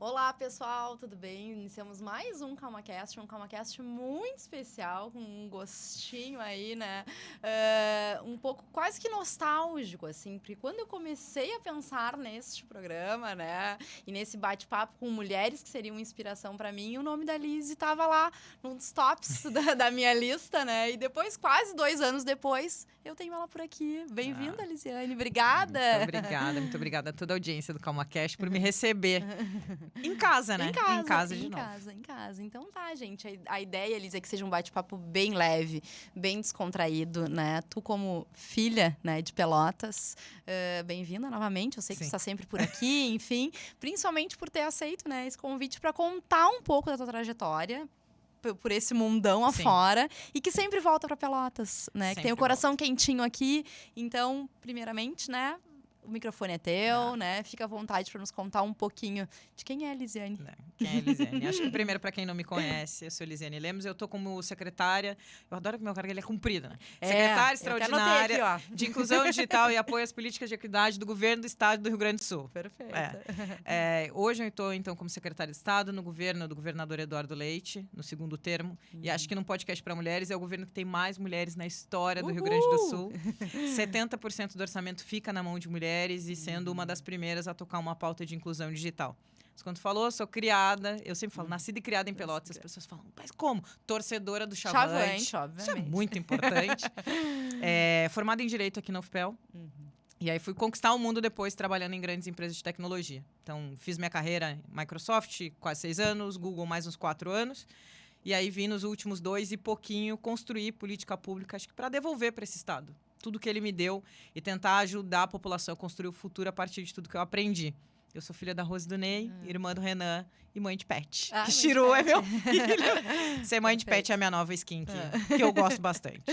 Olá, pessoal, tudo bem? Iniciamos mais um CalmaCast muito especial, com um gostinho aí, né? Um pouco quase que nostálgico, assim, porque quando eu comecei a pensar neste programa, né? E nesse bate-papo com mulheres que seriam inspiração para mim, o nome da Liz estava lá num dos tops da minha lista, né? E depois, quase 2 anos depois, eu tenho ela por aqui. Bem-vinda, Lisiane, obrigada! Muito obrigada a toda a audiência do CalmaCast por me receber. Em casa, né? Em casa de novo. Em casa. Então tá, gente. A ideia, Elisa, é que seja um bate-papo bem leve, bem descontraído, né? Tu, como filha, né, de Pelotas, bem-vinda novamente. Eu sei que tu está sempre por aqui, enfim. Principalmente por ter aceito, né, esse convite para contar um pouco da tua trajetória por esse mundão afora e que sempre volta para Pelotas, né? Que tem o coração quentinho aqui. Então, primeiramente, né? O microfone é teu, né? Fica à vontade para nos contar um pouquinho de quem é a Lisiane. Quem é a Lisiane? Acho que primeiro, para quem não me conhece, eu sou Lisiane Lemos, eu tô como secretária, eu adoro que meu cargo ele é comprido, né? Secretária extraordinária aqui, de Inclusão Digital e Apoio às Políticas de Equidade do Governo do Estado do Rio Grande do Sul. Perfeito. Hoje eu estou, então, como secretária de Estado no governo do governador Eduardo Leite, no segundo termo, e acho que num podcast para mulheres é o governo que tem mais mulheres na história do Rio Grande do Sul. 70% do orçamento fica na mão de mulheres, e sendo uma das primeiras a tocar uma pauta de inclusão digital. Mas quando falou, sou criada, eu sempre falo, nascida e criada em Pelotas, as pessoas falam, mas como? Torcedora do Chavante. Obviamente. Isso é muito importante. Formada em Direito aqui na UFPEL. E aí fui conquistar o mundo depois, trabalhando em grandes empresas de tecnologia. Então, fiz minha carreira em Microsoft, quase 6 anos, Google mais uns 4 anos. E aí vim nos últimos 2 e pouquinho construir política pública, acho que para devolver para esse Estado tudo que ele me deu e tentar ajudar a população a construir o futuro a partir de tudo que eu aprendi. Eu sou filha da Rose e do Ney, irmã do Renan e mãe de pet. Chiru é meu filho. Ser mãe de pet é a minha nova skin, que eu gosto bastante.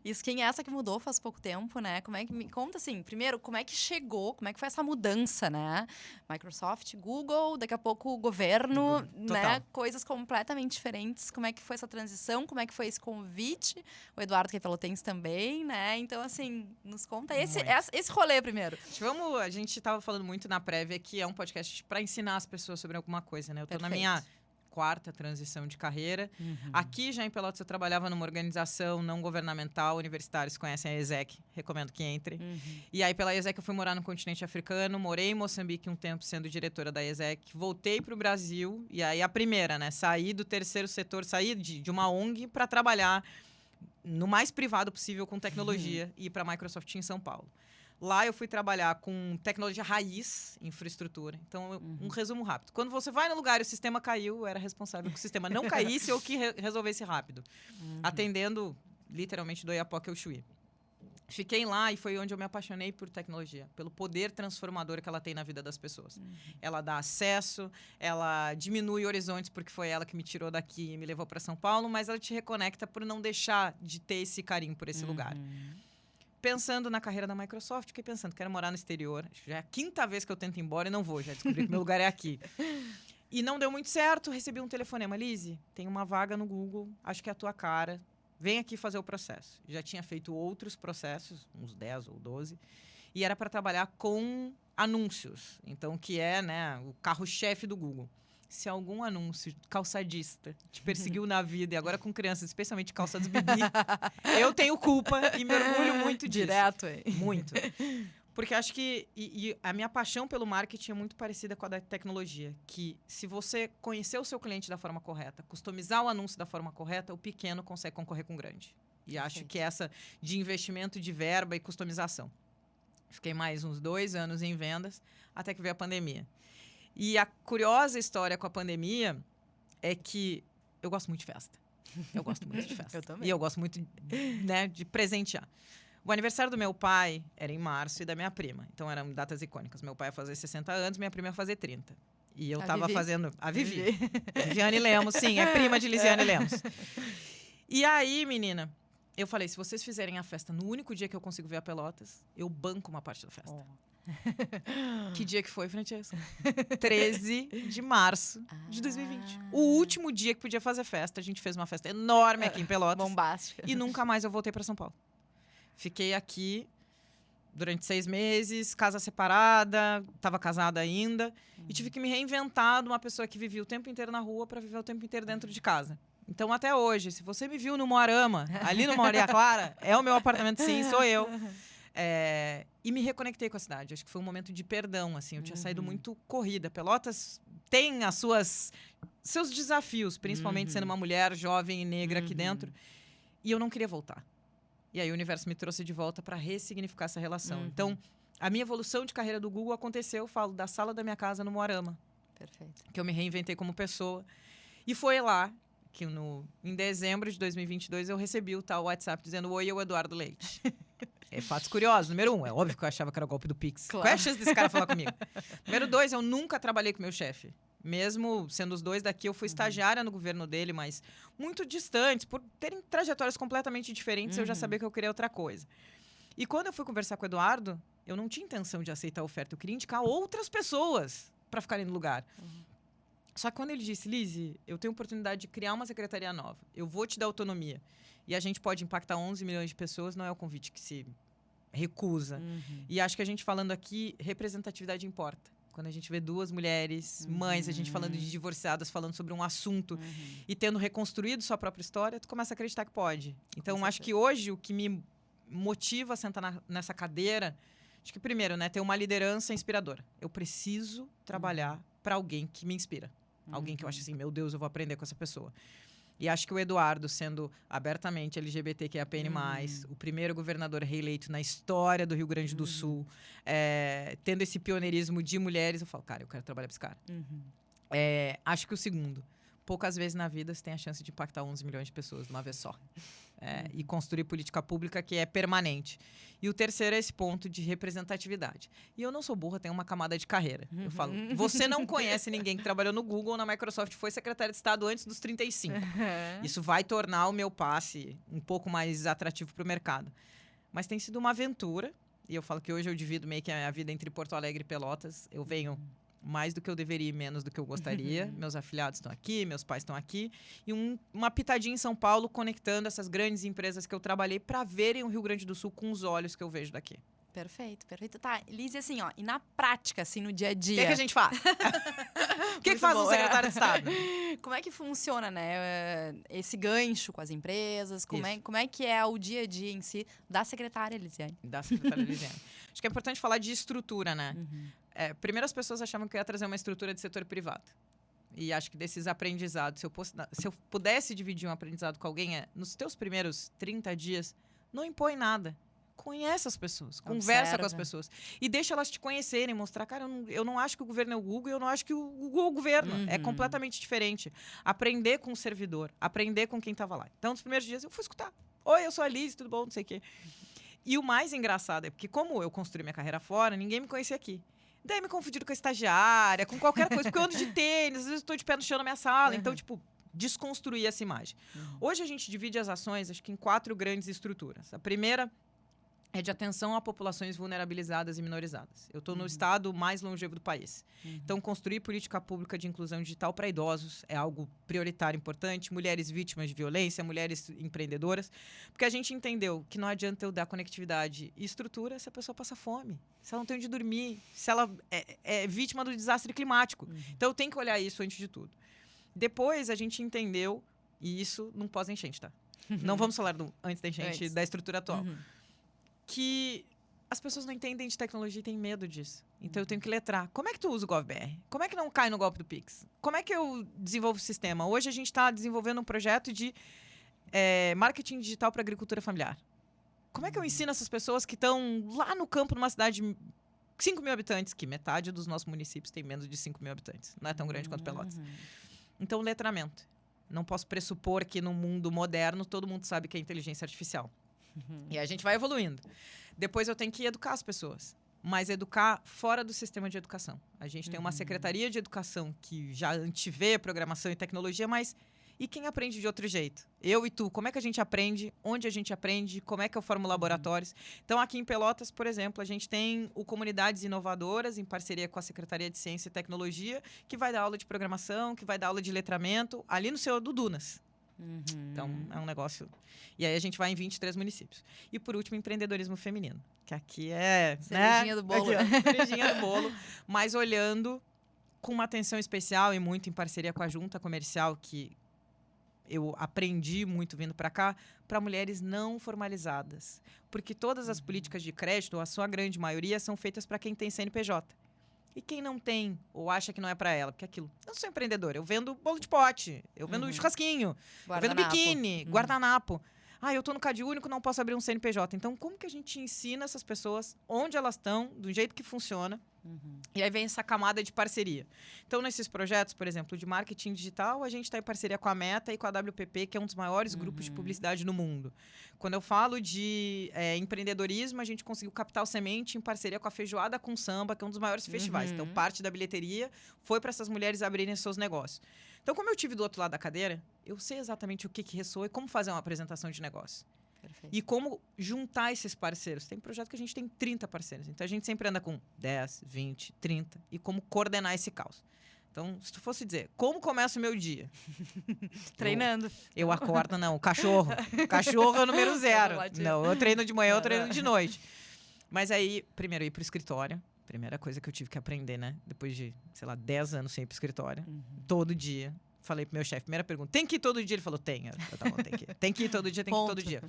Skin é essa que mudou faz pouco tempo, né? Como é que me conta assim, primeiro, como é que chegou, como é que foi essa mudança, né? Microsoft, Google, daqui a pouco o governo, né? Coisas completamente diferentes. Como é que foi essa transição? Como é que foi esse convite? O Eduardo, que é pelotense também, né? Então, assim, nos conta esse rolê primeiro. A gente estava falando muito na prévia que é um podcast para ensinar as pessoas sobre alguma coisa, né? Eu tô na minha 4ª transição de carreira. Aqui, já em Pelotas, eu trabalhava numa organização não governamental, universitários conhecem a ESEC, recomendo que entrem. E aí, pela ESEC, eu fui morar no continente africano, morei em Moçambique um tempo sendo diretora da ESEC, voltei para o Brasil, e aí a primeira, né? Saí do terceiro setor, saí de uma ONG para trabalhar no mais privado possível com tecnologia e ir para a Microsoft em São Paulo. Lá eu fui trabalhar com tecnologia raiz, infraestrutura. Então, um resumo rápido. Quando você vai no lugar e o sistema caiu, eu era responsável que o sistema não caísse ou que resolvesse rápido. Atendendo, literalmente, do Oiapoque ao Chuí. Fiquei lá e foi onde eu me apaixonei por tecnologia, pelo poder transformador que ela tem na vida das pessoas. Ela dá acesso, ela diminui horizontes, porque foi ela que me tirou daqui e me levou para São Paulo, mas ela te reconecta por não deixar de ter esse carinho por esse lugar. Pensando na carreira da Microsoft, fiquei pensando, quero morar no exterior. Acho que já é a 5ª vez que eu tento ir embora e não vou. Já descobri que meu lugar é aqui. E não deu muito certo. Recebi um telefonema. Lise, tem uma vaga no Google. Acho que é a tua cara. Vem aqui fazer o processo. Já tinha feito outros processos, uns 10 ou 12. E era para trabalhar com anúncios. Então, que é, né, o carro-chefe do Google. Se algum anúncio calçadista te perseguiu na vida, e agora com crianças, especialmente calçados bibi, eu tenho culpa e me orgulho muito disso. Direto, hein? Muito. Porque acho que a minha paixão pelo marketing é muito parecida com a da tecnologia. Que se você conhecer o seu cliente da forma correta, customizar o anúncio da forma correta, o pequeno consegue concorrer com o grande. E acho que essa de investimento de verba e customização. Fiquei mais uns 2 anos em vendas, até que veio a pandemia. E a curiosa história com a pandemia é que eu gosto muito de festa. Eu gosto muito de festa. Eu também. E eu gosto muito, né, de presentear. O aniversário do meu pai era em março e da minha prima. Então, eram datas icônicas. Meu pai ia fazer 60 anos, minha prima ia fazer 30. E eu tava fazendo... A Vivi. Viviane Lemos, sim. É prima de Lisiane Lemos. E aí, menina, eu falei, se vocês fizerem a festa no único dia que eu consigo ver a Pelotas, eu banco uma parte da festa. Que dia que foi, Francesca? 13 de março de 2020. O último dia que podia fazer festa. A gente fez uma festa enorme aqui em Pelotas. Bombástica. E nunca mais eu voltei para São Paulo. Fiquei aqui durante 6 meses, casa separada, estava casada ainda. E tive que me reinventar de uma pessoa que vivia o tempo inteiro na rua para viver o tempo inteiro dentro de casa. Então, até hoje, se você me viu no Moarama, ali no Maria Clara, é o meu apartamento, sim, sou eu. E me reconectei com a cidade. Acho que foi um momento de perdão, assim. Eu tinha saído muito corrida. Pelotas tem seus desafios, principalmente sendo uma mulher jovem e negra aqui dentro. E eu não queria voltar. E aí o universo me trouxe de volta para ressignificar essa relação. Então, a minha evolução de carreira do Google aconteceu, eu falo, da sala da minha casa no Moarama. Perfeito. Que eu me reinventei como pessoa. E foi lá que em dezembro de 2022 eu recebi o tal WhatsApp dizendo: oi, eu, Eduardo Leite. Fatos curiosos. Número 1, é óbvio que eu achava que era o golpe do Pix. Claro. Qual é a chance desse cara falar comigo? Número 2, eu nunca trabalhei com meu chefe. Mesmo sendo os dois daqui, eu fui estagiária no governo dele, mas muito distantes, por terem trajetórias completamente diferentes, eu já sabia que eu queria outra coisa. E quando eu fui conversar com o Eduardo, eu não tinha intenção de aceitar a oferta, eu queria indicar outras pessoas para ficarem no lugar. Só que quando ele disse: Lizzy, eu tenho a oportunidade de criar uma secretaria nova, eu vou te dar autonomia, e a gente pode impactar 11 milhões de pessoas, não é o convite que se recusa. E acho que a gente falando aqui, representatividade importa. Quando a gente vê 2 mulheres, mães, a gente falando de divorciadas, falando sobre um assunto e tendo reconstruído sua própria história, tu começa a acreditar que pode. Então, acho que hoje o que me motiva a sentar nessa cadeira, acho que primeiro, né, ter uma liderança inspiradora. Eu preciso trabalhar para alguém que me inspira. Alguém que eu acho assim, meu Deus, eu vou aprender com essa pessoa. E acho que o Eduardo, sendo abertamente LGBTQIAPN+, o primeiro governador reeleito na história do Rio Grande do Sul, tendo esse pioneirismo de mulheres, eu falo, cara, eu quero trabalhar para esse cara. Acho que o segundo, poucas vezes na vida você tem a chance de impactar 11 milhões de pessoas de uma vez só. E construir política pública que é permanente. E o terceiro é esse ponto de representatividade. E eu não sou burra, tenho uma camada de carreira. Eu falo, você não conhece ninguém que trabalhou no Google ou na Microsoft, foi secretário de Estado antes dos 35. Isso vai tornar o meu passe um pouco mais atrativo para o mercado. Mas tem sido uma aventura. E eu falo que hoje eu divido meio que a vida entre Porto Alegre e Pelotas. Eu venho mais do que eu deveria e menos do que eu gostaria. Meus afiliados estão aqui, meus pais estão aqui. E uma pitadinha em São Paulo, conectando essas grandes empresas que eu trabalhei para verem o Rio Grande do Sul com os olhos que eu vejo daqui. Perfeito, perfeito. Tá, Lizzy, assim, ó, e na prática, assim, no dia a dia... O que a gente faz? O que faz o secretário de Estado? Como é que funciona, né, esse gancho com as empresas? Como é que é o dia a dia em si da secretária Lisiane? Da secretária Lisiane. Acho que é importante falar de estrutura, né? Primeiro, as pessoas achavam que eu ia trazer uma estrutura de setor privado. E acho que desses aprendizados, se eu pudesse dividir um aprendizado com alguém, nos teus primeiros 30 dias, não impõe nada. Conhece as pessoas, conversa com as pessoas. E deixa elas te conhecerem, mostrar, cara, eu não acho que o governo é o Google, eu não acho que o Google é o governo. É completamente diferente. Aprender com o servidor, aprender com quem estava lá. Então, nos primeiros dias, eu fui escutar. Oi, eu sou a Liz, tudo bom, não sei o quê. E o mais engraçado é porque, como eu construí minha carreira fora, ninguém me conhecia aqui. Daí me confundiram com a estagiária, com qualquer coisa, porque eu ando de tênis, às vezes estou de pé no chão na minha sala. Então, tipo, desconstruir essa imagem. Hoje a gente divide as ações, acho que em 4 grandes estruturas. A primeira é de atenção a populações vulnerabilizadas e minorizadas. Eu estou no estado mais longevo do país. Então, construir política pública de inclusão digital para idosos é algo prioritário, importante. Mulheres vítimas de violência, mulheres empreendedoras. Porque a gente entendeu que não adianta eu dar conectividade e estrutura se a pessoa passa fome, se ela não tem onde dormir, se ela é vítima do desastre climático. Então, eu tenho que olhar isso antes de tudo. Depois, a gente entendeu, e isso não pós-enchente, tá? Não vamos falar do antes da enchente, da estrutura atual. Que as pessoas não entendem de tecnologia e têm medo disso. Então, eu tenho que letrar. Como é que tu usa o GovBR? Como é que não cai no golpe do Pix? Como é que eu desenvolvo o sistema? Hoje, a gente está desenvolvendo um projeto de marketing digital para agricultura familiar. Como é que eu ensino essas pessoas que estão lá no campo, numa cidade de 5 mil habitantes, que metade dos nossos municípios tem menos de 5 mil habitantes. Não é tão grande quanto Pelotas. Então, letramento. Não posso pressupor que no mundo moderno todo mundo sabe que é inteligência artificial. E a gente vai evoluindo. Depois eu tenho que educar as pessoas. Mas educar fora do sistema de educação. A gente tem uma secretaria de educação que já antevê programação e tecnologia, mas e quem aprende de outro jeito? Eu e tu. Como é que a gente aprende? Onde a gente aprende? Como é que eu formo laboratórios? Então, aqui em Pelotas, por exemplo, a gente tem o Comunidades Inovadoras, em parceria com a Secretaria de Ciência e Tecnologia, que vai dar aula de programação, que vai dar aula de letramento, ali no seu do Dunas. Então, é um negócio... E aí a gente vai em 23 municípios. E por último, empreendedorismo feminino. Que aqui é... Cerejinha do bolo. Cerejinha do bolo. Mas olhando com uma atenção especial e muito em parceria com a Junta Comercial, que eu aprendi muito vindo para cá, para mulheres não formalizadas. Porque todas as políticas de crédito, a sua grande maioria, são feitas para quem tem CNPJ. E quem não tem, ou acha que não é para ela, porque aquilo, eu sou empreendedora, eu vendo bolo de pote, eu vendo churrasquinho, eu vendo biquíni, guardanapo. Eu tô no Cade Único, não posso abrir um CNPJ. Então, como que a gente ensina essas pessoas onde elas estão, do jeito que funciona? E aí vem essa camada de parceria. Então, nesses projetos, por exemplo, de marketing digital, a gente está em parceria com a Meta e com a WPP, que é um dos maiores grupos de publicidade no mundo. Quando eu falo de empreendedorismo, a gente conseguiu Capital Semente em parceria com a Feijoada com Samba, que é um dos maiores festivais. Então, parte da bilheteria foi para essas mulheres abrirem seus negócios. Então, como eu tive do outro lado da cadeira, eu sei exatamente o que ressoa e como fazer uma apresentação de negócio. Perfeito. E como juntar esses parceiros. Tem projeto que a gente tem 30 parceiros. Então, a gente sempre anda com 10, 20, 30. E como coordenar esse caos. Então, se tu fosse dizer, como começa o meu dia? Treinando. Eu acordo, não. Cachorro. Cachorro é o número 0. Não, eu treino de manhã, eu treino de noite. Mas aí, primeiro, ir pro escritório. Primeira coisa que eu tive que aprender, né? Depois de, 10 anos sem ir pro escritório. Todo dia. Falei pro meu chefe, primeira pergunta, tem que ir todo dia? Ele falou, tem. Tá bom, tem que ir. Tem que ir todo dia, tem que ir todo dia.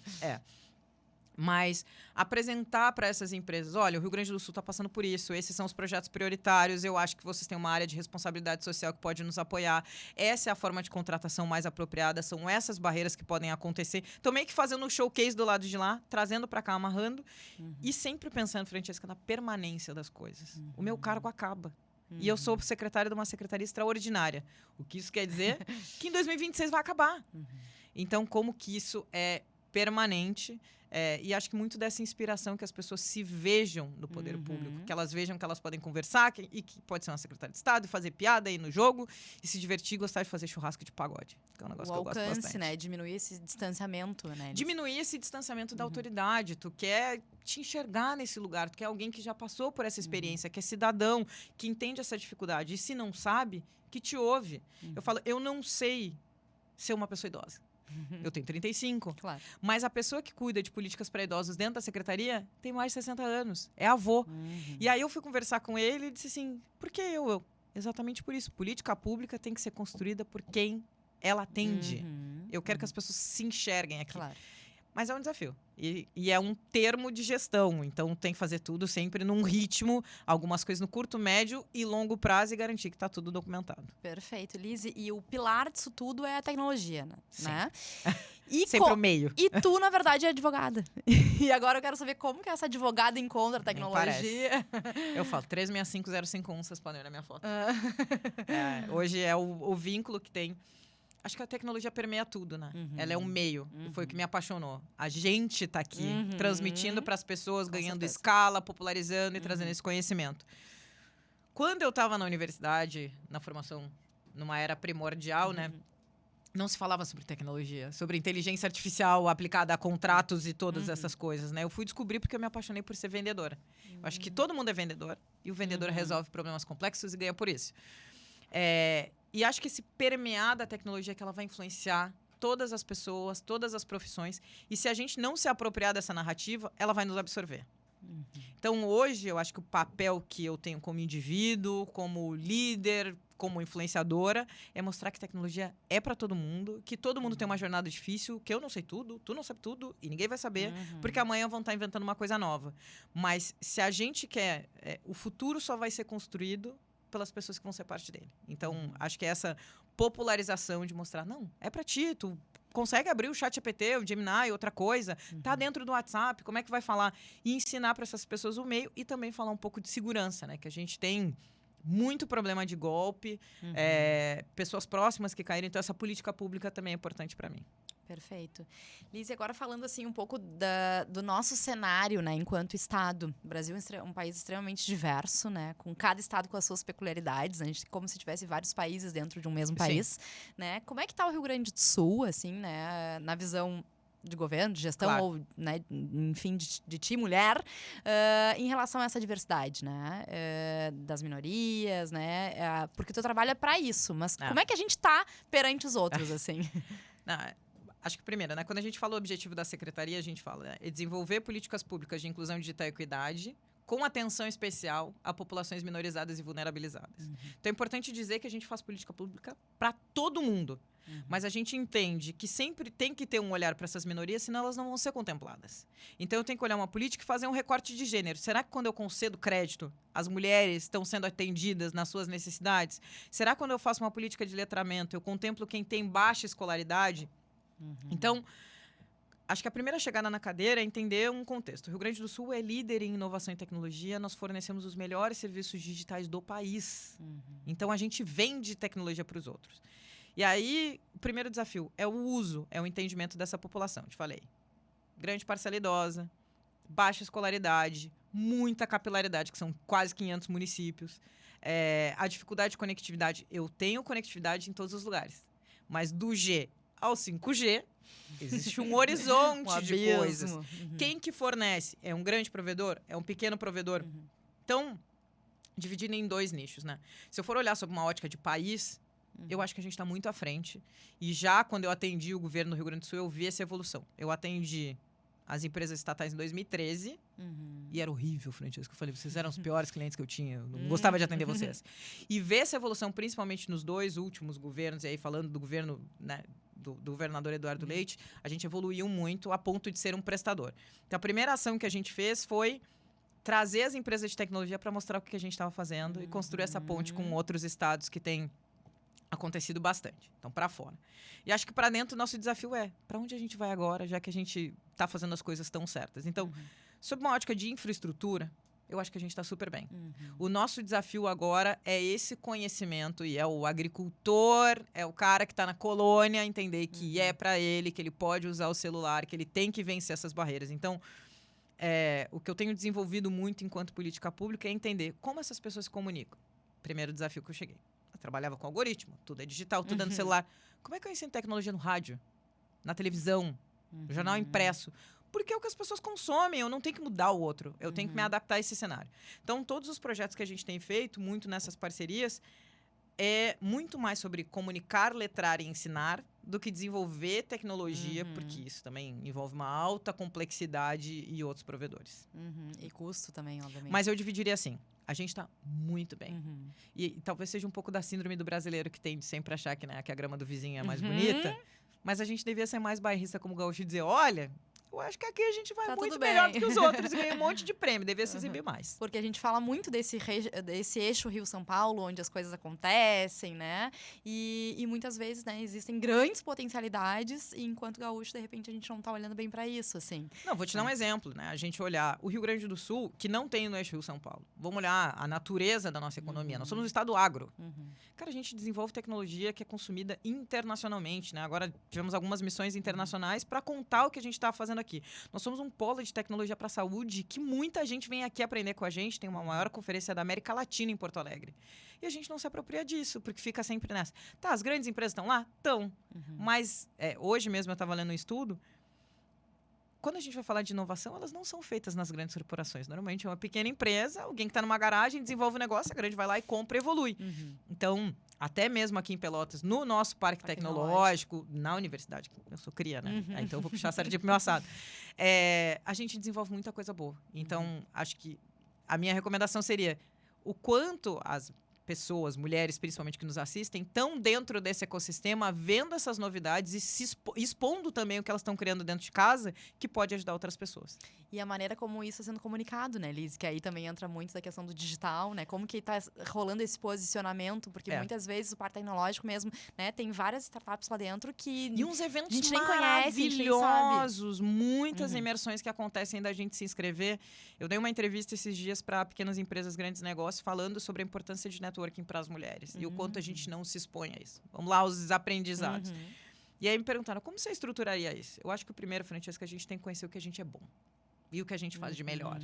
Mas apresentar para essas empresas, olha, o Rio Grande do Sul está passando por isso, esses são os projetos prioritários, eu acho que vocês têm uma área de responsabilidade social que pode nos apoiar, essa é a forma de contratação mais apropriada, são essas barreiras que podem acontecer. Então, meio que fazendo um showcase do lado de lá, trazendo para cá, amarrando, e sempre pensando, Francesca, na permanência das coisas. O meu cargo acaba. E eu sou secretária de uma secretaria extraordinária. O que isso quer dizer? Que em 2026 vai acabar. Então, como que isso é permanente? E acho que muito dessa inspiração que as pessoas se vejam no poder público, que elas vejam que elas podem conversar e que pode ser uma secretária de Estado, fazer piada, ir no jogo e se divertir, gostar de fazer churrasco de pagode. Que é um negócio que eu gosto bastante. Né? Diminuir esse distanciamento, né? Diminuir esse distanciamento da autoridade. Tu quer te enxergar nesse lugar, tu quer alguém que já passou por essa experiência, que é cidadão, que entende essa dificuldade. E se não sabe, que te ouve. Eu falo, eu não sei ser uma pessoa idosa. Eu tenho 35. Claro. Mas a pessoa que cuida de políticas para idosos dentro da secretaria tem mais de 60 anos. É avô. E aí eu fui conversar com ele e disse assim, por que eu? Exatamente por isso. Política pública tem que ser construída por quem ela atende. Eu quero que as pessoas se enxerguem aqui. Claro. Mas é um desafio. E é um termo de gestão. Então, tem que fazer tudo sempre num ritmo, algumas coisas no curto, médio e longo prazo e garantir que está tudo documentado. Perfeito, Lise. E o pilar disso tudo é a tecnologia, né? E sempre o meio. E tu, na verdade, é advogada. E agora eu quero saber como que essa advogada encontra a tecnologia. Eu falo 365-051, vocês podem olhar minha foto. Hoje é o vínculo que tem. Acho que a tecnologia permeia tudo, né? Ela é um meio. E foi o que me apaixonou. A gente tá aqui transmitindo para as pessoas, ganhando escala, popularizando e trazendo esse conhecimento. Quando eu estava na universidade, na formação, numa era primordial, né? Não se falava sobre tecnologia, sobre inteligência artificial aplicada a contratos e todas essas coisas, né? Eu fui descobrir porque eu me apaixonei por ser vendedora. Eu acho que todo mundo é vendedor. E o vendedor resolve problemas complexos e ganha por isso. E acho que esse permear da tecnologia que ela vai influenciar todas as pessoas, todas as profissões. E se a gente não se apropriar dessa narrativa, ela vai nos absorver. Então, hoje, eu acho que o papel que eu tenho como indivíduo, como líder, como influenciadora, é mostrar que tecnologia é para todo mundo, que todo mundo tem uma jornada difícil, que eu não sei tudo, tu não sabe tudo, e ninguém vai saber, porque amanhã vão estar inventando uma coisa nova. Mas se a gente quer... o futuro só vai ser construído pelas pessoas que vão ser parte dele. Então, acho que é essa popularização de mostrar, não, é para ti, tu consegue abrir o ChatGPT, o Gemini, outra coisa, tá dentro do WhatsApp, como é que vai falar? E ensinar para essas pessoas o meio e também falar um pouco de segurança, né? Que a gente tem muito problema de golpe, pessoas próximas que caíram, então essa política pública também é importante para mim. Perfeito. Lise, agora falando assim um pouco do nosso cenário, né, enquanto Estado. O Brasil é um país extremamente diverso, né, com cada estado com as suas peculiaridades, a gente como se tivesse vários países dentro de um mesmo país, né? Como é que está o Rio Grande do Sul, assim, né, na visão de governo, de gestão, claro, ou, né, enfim, de ti, mulher, em relação a essa diversidade, né, das minorias, né, porque tu trabalha para isso, mas como é que a gente está perante os outros, assim? Acho que primeiro, né? Quando a gente fala o objetivo da secretaria, a gente fala é desenvolver políticas públicas de inclusão digital e equidade com atenção especial a populações minorizadas e vulnerabilizadas. Então é importante dizer que a gente faz política pública para todo mundo. Mas a gente entende que sempre tem que ter um olhar para essas minorias, senão elas não vão ser contempladas. Então eu tenho que olhar uma política e fazer um recorte de gênero. Será que quando eu concedo crédito, as mulheres estão sendo atendidas nas suas necessidades? Será que quando eu faço uma política de letramento, eu contemplo quem tem baixa escolaridade? Então, acho que a primeira chegada na cadeira é entender um contexto. O Rio Grande do Sul é líder em inovação e tecnologia, nós fornecemos os melhores serviços digitais do país. Então, a gente vende tecnologia para os outros. E aí, o primeiro desafio é o uso, é o entendimento dessa população. Te falei, grande parcela idosa, baixa escolaridade, muita capilaridade, que são quase 500 municípios. A dificuldade de conectividade, eu tenho conectividade em todos os lugares. Mas do G ao 5G, existe um horizonte de coisas. Quem que fornece? É um grande provedor? É um pequeno provedor? Então, dividindo em 2 nichos, né? Se eu for olhar sob uma ótica de país, eu acho que a gente está muito à frente. E já quando eu atendi o governo do Rio Grande do Sul, eu vi essa evolução. Eu atendi as empresas estatais em 2013 e era horrível, Francisco. Eu falei, vocês eram os piores clientes que eu tinha. Eu não gostava de atender vocês. E ver essa evolução, principalmente nos 2 últimos governos, e aí falando do governo, né, do governador Eduardo Leite, a gente evoluiu muito a ponto de ser um prestador. Então, a primeira ação que a gente fez foi trazer as empresas de tecnologia para mostrar o que a gente estava fazendo e construir essa ponte com outros estados que têm acontecido bastante. Então, para fora. E acho que para dentro o nosso desafio é para onde a gente vai agora, já que a gente está fazendo as coisas tão certas. Então, sob uma ótica de infraestrutura, eu acho que a gente está super bem. O nosso desafio agora é esse conhecimento, e é o agricultor, é o cara que está na colônia, entender que é para ele, que ele pode usar o celular, que ele tem que vencer essas barreiras. Então, o que eu tenho desenvolvido muito enquanto política pública é entender como essas pessoas se comunicam. Primeiro desafio que eu cheguei. Eu trabalhava com algoritmo, tudo é digital, tudo é no celular. Como é que eu ensino tecnologia no rádio, na televisão, no jornal impresso? Porque é o que as pessoas consomem, eu não tenho que mudar o outro, eu tenho que me adaptar a esse cenário. Então, todos os projetos que a gente tem feito, muito nessas parcerias, é muito mais sobre comunicar, letrar e ensinar do que desenvolver tecnologia, porque isso também envolve uma alta complexidade e outros provedores. E custo também, obviamente. Mas eu dividiria assim, a gente está muito bem. E talvez seja um pouco da síndrome do brasileiro que tem de sempre achar que, né, que a grama do vizinho é mais bonita, mas a gente devia ser mais bairrista como gaúcho e dizer, olha, eu acho que aqui a gente vai muito melhor do que os outros e ganha um monte de prêmio, devia se exibir mais. Porque a gente fala muito desse eixo Rio-São Paulo, onde as coisas acontecem, né? E muitas vezes, né, existem grandes potencialidades e enquanto gaúcho, de repente, a gente não tá olhando bem para isso, assim. Não, vou te dar um exemplo, né? A gente olhar o Rio Grande do Sul, que não tem no eixo Rio-São Paulo. Vamos olhar a natureza da nossa economia. Nós somos um estado agro. Cara, a gente desenvolve tecnologia que é consumida internacionalmente, né? Agora tivemos algumas missões internacionais para contar o que a gente está fazendo aqui. Nós somos um polo de tecnologia para a saúde que muita gente vem aqui aprender com a gente. Tem uma maior conferência da América Latina em Porto Alegre. E a gente não se apropria disso, porque fica sempre nessa. Tá, as grandes empresas estão lá? Estão. Mas hoje mesmo eu estava lendo um estudo. Quando a gente vai falar de inovação, elas não são feitas nas grandes corporações. Normalmente é uma pequena empresa, alguém que está numa garagem, desenvolve um negócio, a grande vai lá e compra e evolui. Então, até mesmo aqui em Pelotas, no nosso parque tecnológico, na universidade, eu sou cria, né? Então eu vou puxar a sardinha pro meu assado. A gente desenvolve muita coisa boa. Então, acho que a minha recomendação seria o quanto as pessoas, mulheres principalmente que nos assistem, estão dentro desse ecossistema, vendo essas novidades e se expondo também o que elas estão criando dentro de casa, que pode ajudar outras pessoas. E a maneira como isso está sendo comunicado, né, Liz? Que aí também entra muito da questão do digital, né? Como que está rolando esse posicionamento, porque muitas vezes o parque tecnológico mesmo, né, tem várias startups lá dentro que e uns eventos a gente nem conhece, maravilhosos, muitas imersões que acontecem da gente se inscrever. Eu dei uma entrevista esses dias para pequenas empresas, grandes negócios, falando sobre a importância de networking para as mulheres e o quanto a gente não se expõe a isso. Vamos lá, os aprendizados. E aí me perguntaram, como você estruturaria isso? Eu acho que o primeiro, Francesca, a gente tem que conhecer o que a gente é bom e o que a gente faz de melhor.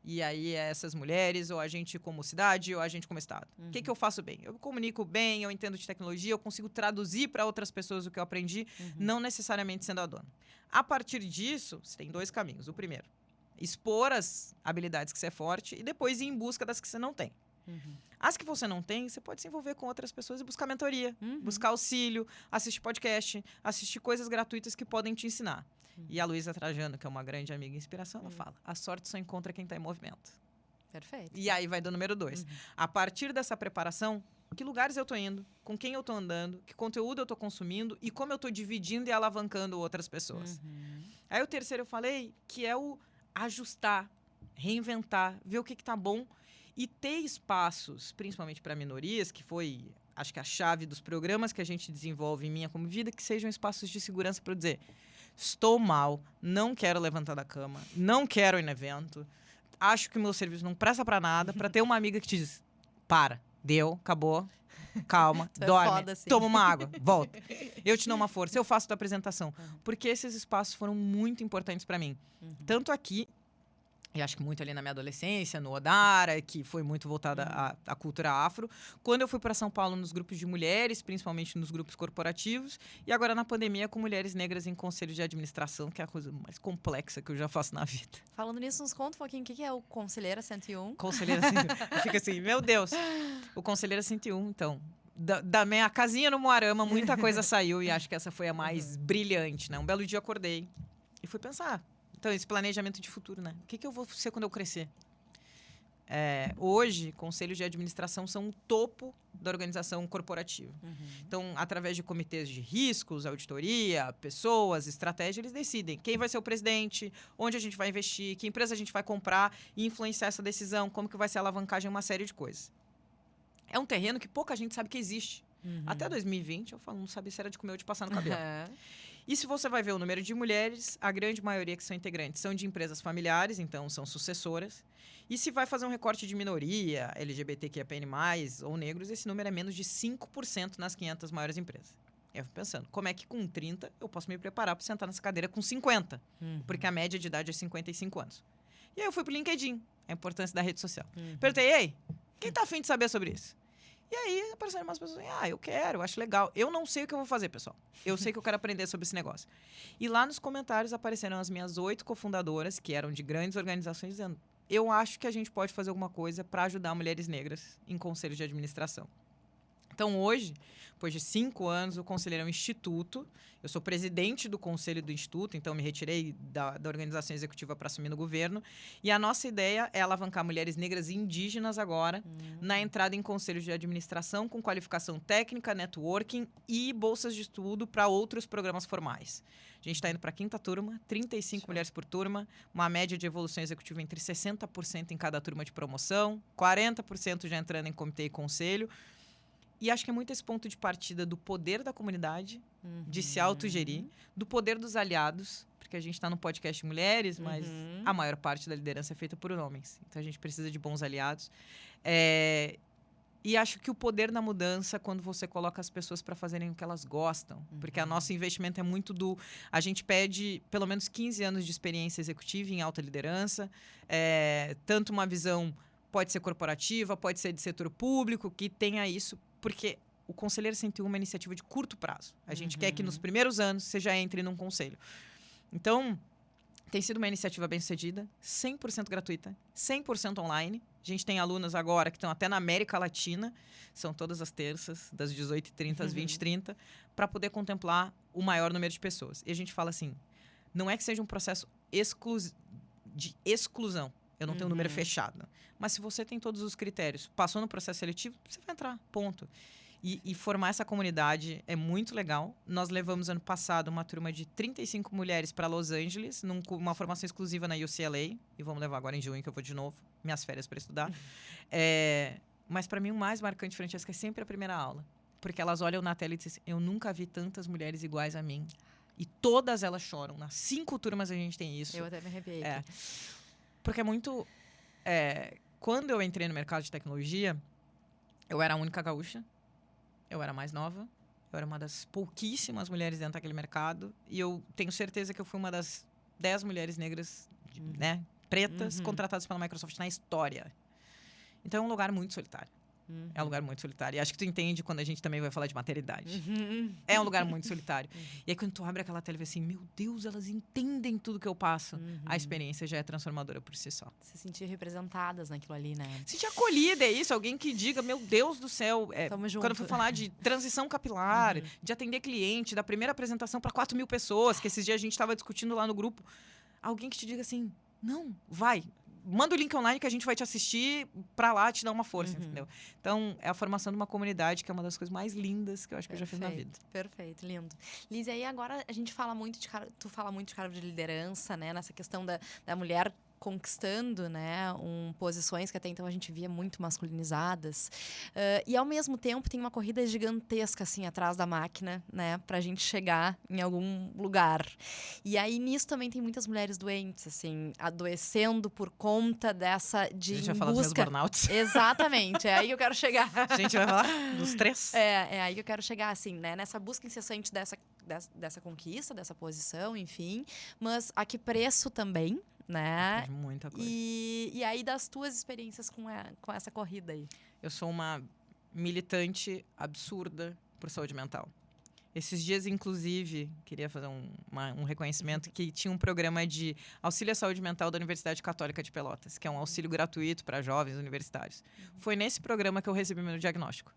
E aí essas mulheres, ou a gente como cidade, ou a gente como estado. O que eu faço bem? Eu comunico bem, eu entendo de tecnologia, eu consigo traduzir para outras pessoas o que eu aprendi, não necessariamente sendo a dona. A partir disso, você tem 2 caminhos. O primeiro, expor as habilidades que você é forte e depois ir em busca das que você não tem. As que você não tem, você pode se envolver com outras pessoas e buscar mentoria, buscar auxílio, assistir podcast, assistir coisas gratuitas que podem te ensinar. E a Luísa Trajano, que é uma grande amiga e inspiração, ela fala, a sorte só encontra quem está em movimento. Perfeito. E aí vai do número 2. A partir dessa preparação, que lugares eu tô indo, com quem eu tô andando, que conteúdo eu tô consumindo e como eu tô dividindo e alavancando outras pessoas. Aí o terceiro eu falei que é o ajustar, reinventar, ver o que tá bom e ter espaços, principalmente para minorias, que foi, acho que a chave dos programas que a gente desenvolve em Minha Como Vida, que sejam espaços de segurança para eu dizer, estou mal, não quero levantar da cama, não quero ir no evento, acho que o meu serviço não presta para nada, para ter uma amiga que te diz, para, deu, acabou, calma, dorme, foda, assim. toma uma água, volta. Eu te dou uma força, eu faço tua apresentação. Porque esses espaços foram muito importantes para mim. Tanto aqui, e acho que muito ali na minha adolescência, no Odara, que foi muito voltada à cultura afro. Quando eu fui para São Paulo nos grupos de mulheres, principalmente nos grupos corporativos. E agora na pandemia com mulheres negras em conselhos de administração, que é a coisa mais complexa que eu já faço na vida. Falando nisso, nos conta um pouquinho o que é o Conselheira 101. Conselheira 101. Fica assim, meu Deus. O Conselheira 101, então. Da minha casinha no Moarama, muita coisa saiu e acho que essa foi a mais brilhante, né? Um belo dia eu acordei e fui pensar. Então, esse planejamento de futuro, né? O que eu vou ser quando eu crescer? Hoje, conselhos de administração são o topo da organização corporativa. Então, através de comitês de riscos, auditoria, pessoas, estratégia, eles decidem quem vai ser o presidente, onde a gente vai investir, que empresa a gente vai comprar e influenciar essa decisão, como que vai ser a alavancagem, uma série de coisas. É um terreno que pouca gente sabe que existe. Até 2020, eu falo, não sabia se era de comer ou de passar no cabelo. E se você vai ver o número de mulheres, a grande maioria que são integrantes são de empresas familiares, então são sucessoras. E se vai fazer um recorte de minoria, LGBTQIAPN+, ou negros, esse número é menos de 5% nas 500 maiores empresas. Eu fico pensando, como é que com 30 eu posso me preparar para sentar nessa cadeira com 50? Porque a média de idade é 55 anos. E aí eu fui pro LinkedIn, a importância da rede social. Perguntei, ei, quem tá afim de saber sobre isso? E aí apareceram umas pessoas, eu quero, eu acho legal. Eu não sei o que eu vou fazer, pessoal. Eu sei que eu quero aprender sobre esse negócio. E lá nos comentários apareceram as minhas 8 cofundadoras, que eram de grandes organizações, dizendo, eu acho que a gente pode fazer alguma coisa para ajudar mulheres negras em conselhos de administração. Então, hoje, depois de 5 anos, o Conselheiro é um instituto. Eu sou presidente do conselho do instituto, então me retirei da organização executiva para assumir no governo. E a nossa ideia é alavancar mulheres negras e indígenas agora na entrada em conselhos de administração com qualificação técnica, networking e bolsas de estudo para outros programas formais. A gente está indo para a 5ª turma, 35 mulheres por turma, uma média de evolução executiva entre 60% em cada turma de promoção, 40% já entrando em comitê e conselho. E acho que é muito esse ponto de partida do poder da comunidade, de se autogerir, do poder dos aliados, porque a gente está no podcast Mulheres, mas a maior parte da liderança é feita por homens. Então, a gente precisa de bons aliados. E acho que o poder da mudança, quando você coloca as pessoas para fazerem o que elas gostam, porque o nosso investimento é muito do... A gente pede pelo menos 15 anos de experiência executiva em alta liderança, tanto uma visão, pode ser corporativa, pode ser de setor público, que tenha isso, porque o Conselheiro 101 é uma iniciativa de curto prazo. A gente quer que nos primeiros anos você já entre num conselho. Então, tem sido uma iniciativa bem-sucedida, 100% gratuita, 100% online. A gente tem alunos agora que estão até na América Latina, são todas as terças, das 18h30 às 20h30, para poder contemplar o maior número de pessoas. E a gente fala assim, não é que seja um processo de exclusão. Eu não tenho um número fechado. Mas se você tem todos os critérios, passou no processo seletivo, você vai entrar, ponto. E formar essa comunidade é muito legal. Nós levamos ano passado uma turma de 35 mulheres para Los Angeles, numa formação exclusiva na UCLA. E vamos levar agora em junho, que eu vou de novo, minhas férias para estudar. Mas para mim o mais marcante, Francesca, é sempre a primeira aula. Porque elas olham na tela e dizem assim, eu nunca vi tantas mulheres iguais a mim. E todas elas choram. Nas 5 turmas a gente tem isso. Eu até me arrepiei. Porque é muito... quando eu entrei no mercado de tecnologia, eu era a única gaúcha. Eu era mais nova. Eu era uma das pouquíssimas mulheres dentro daquele mercado. E eu tenho certeza que eu fui uma das 10 mulheres negras, pretas, contratadas pela Microsoft na história. Então, é um lugar muito solitário. É um lugar muito solitário. E acho que tu entende quando a gente também vai falar de maternidade. É um lugar muito solitário. E aí, quando tu abre aquela tela e vê assim, meu Deus, elas entendem tudo que eu passo. A experiência já é transformadora por si só. Se sentir representadas naquilo ali, né? Se sentir acolhida, é isso. Alguém que diga, meu Deus do céu. Tamo junto. Quando eu for falar de transição capilar, de atender cliente, da primeira apresentação para 4.000 pessoas, que esses dias a gente estava discutindo lá no grupo. Alguém que te diga assim, não, vai. Manda o link online que a gente vai te assistir pra lá te dar uma força, entendeu? Então, é a formação de uma comunidade que é uma das coisas mais lindas que eu acho que eu já fiz na vida. Perfeito, lindo. Liz, e aí agora a gente fala muito de tu fala muito de cargo de liderança, né? Nessa questão da mulher conquistando, né, posições que até então a gente via muito masculinizadas. E ao mesmo tempo tem uma corrida gigantesca assim atrás da máquina, né, pra gente chegar em algum lugar. E aí nisso também tem muitas mulheres doentes, assim, adoecendo por conta dessa de a gente vai falar dos meus burnouts. Exatamente, é aí que eu quero chegar. A gente vai falar dos 3. É aí que eu quero chegar, assim, né, nessa busca incessante dessa conquista, dessa posição, enfim, mas a que preço também, né? Muita coisa. E aí das tuas experiências com essa corrida aí? Eu sou uma militante absurda por saúde mental. Esses dias, inclusive, queria fazer um reconhecimento que tinha um programa de auxílio à saúde mental da Universidade Católica de Pelotas, que é um auxílio gratuito para jovens universitários. Foi nesse programa que eu recebi meu diagnóstico.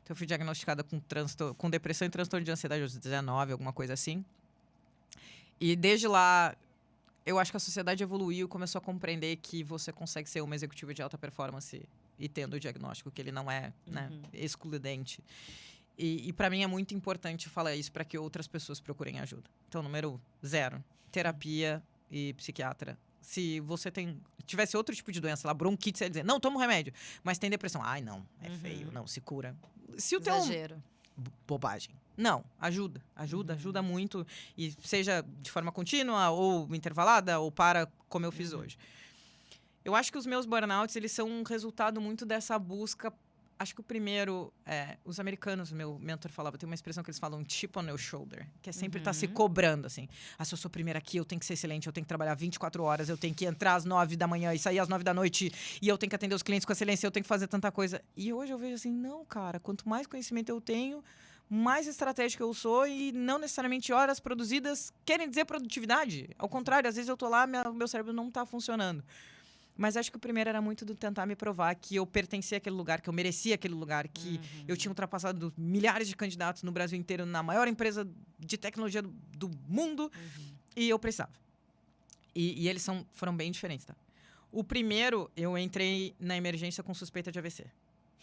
Então, eu fui diagnosticada com depressão e transtorno de ansiedade aos 19, alguma coisa assim. E desde lá, eu acho que a sociedade evoluiu e começou a compreender que você consegue ser uma executiva de alta performance e tendo o diagnóstico, que ele não é excludente. E para mim é muito importante falar isso para que outras pessoas procurem ajuda. Então, número 0, terapia e psiquiatra. Se você tivesse outro tipo de doença, lá, bronquite, você ia dizer, não, toma um remédio. Mas tem depressão. Ai, não, é feio, não, se cura. Se o Exagero. Bobagem. Não, ajuda muito. E seja de forma contínua, ou intervalada, ou como eu fiz hoje. Eu acho que os meus burnouts, eles são um resultado muito dessa busca. Acho que o primeiro, os americanos, meu mentor falava, tem uma expressão que eles falam, chip on your shoulder, que é sempre estar se cobrando, assim. Se eu sou primeira aqui, eu tenho que ser excelente, eu tenho que trabalhar 24 horas, eu tenho que entrar às 9 da manhã e sair às 9 da noite, e eu tenho que atender os clientes com excelência, eu tenho que fazer tanta coisa. E hoje eu vejo assim, não, cara, quanto mais conhecimento eu tenho, mais estratégica eu sou, e não necessariamente horas produzidas querem dizer produtividade. Ao contrário, às vezes eu tô lá, meu cérebro não tá funcionando. Mas acho que o primeiro era muito do tentar me provar que eu pertencia àquele lugar, que eu merecia aquele lugar, que eu tinha ultrapassado milhares de candidatos no Brasil inteiro, na maior empresa de tecnologia do mundo, e eu precisava. E eles foram bem diferentes, tá? O primeiro, eu entrei na emergência com suspeita de AVC.